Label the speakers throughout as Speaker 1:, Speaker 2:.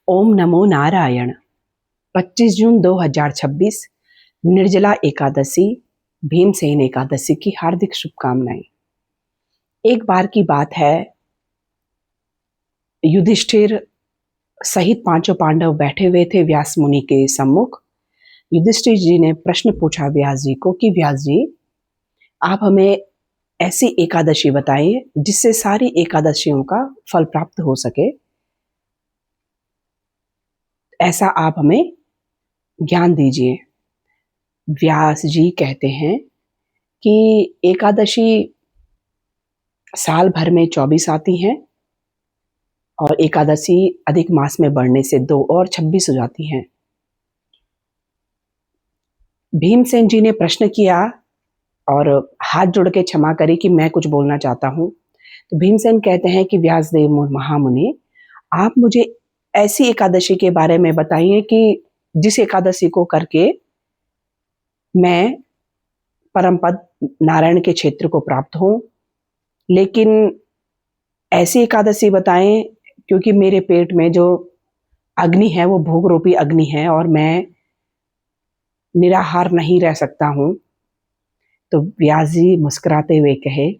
Speaker 1: ओम नमो नारायण। 25 जून 2026 निर्जला एकादशी, भीमसेन एकादशी की हार्दिक शुभकामनाएं। एक बार की बात है, युधिष्ठिर सहित पांचों पांडव बैठे हुए थे व्यास मुनि के सम्मुख। युधिष्ठिर जी ने प्रश्न पूछा व्यास जी को कि व्यास जी, आप हमें ऐसी एकादशी बताइए जिससे सारी एकादशियों का फल प्राप्त हो सके, ऐसा आप हमें ज्ञान दीजिए। व्यास जी कहते हैं कि एकादशी साल भर में 24 आती हैं और एकादशी अधिक मास में बढ़ने से 2 और 26 हो जाती हैं। भीमसेन जी ने प्रश्न किया और हाथ जोड़ के क्षमा करी कि मैं कुछ बोलना चाहता हूँ। तो भीमसेन कहते हैं कि व्यासदेव महामुनि, आप मुझे ऐसी एकादशी के बारे में बताइए कि जिस एकादशी को करके मैं परम पद नारायण के क्षेत्र को प्राप्त हूँ। लेकिन ऐसी एकादशी बताएं क्योंकि मेरे पेट में जो अग्नि है वो भोग रूपी अग्नि है और मैं निराहार नहीं रह सकता हूँ। तो व्यास जी मुस्कुराते हुए कहे,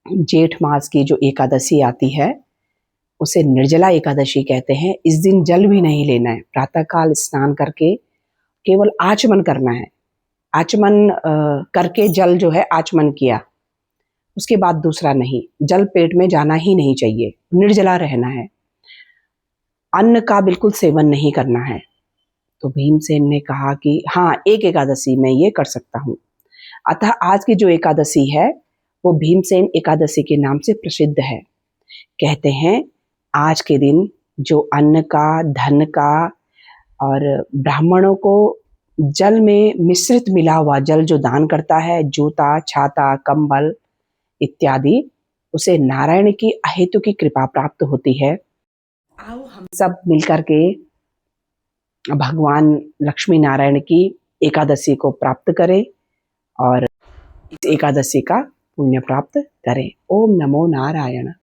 Speaker 1: जेठ मास की जो एकादशी आती है उसे निर्जला एकादशी कहते हैं। इस दिन जल भी नहीं लेना है, प्रातःकाल स्नान करके केवल आचमन करना है। आचमन करके जल जो है आचमन किया, उसके बाद दूसरा नहीं, जल पेट में जाना ही नहीं चाहिए, निर्जला रहना है, अन्न का बिल्कुल सेवन नहीं करना है। तो भीमसेन ने कहा कि हाँ, एक एकादशी मैं ये कर सकता हूँ। अतः आज की जो एकादशी है वो भीमसेन एकादशी के नाम से प्रसिद्ध है। कहते हैं आज के दिन जो अन्न का, धन का और ब्राह्मणों को जल में मिश्रित मिला हुआ जल जो दान करता है, जूता, छाता, कंबल इत्यादि, उसे नारायण की अहेतु की कृपा प्राप्त होती है। आओ हम सब मिलकर के भगवान लक्ष्मी नारायण की एकादशी को प्राप्त करें और इस एकादशी का पुण्य प्राप्त करें। ओम नमो नारायण।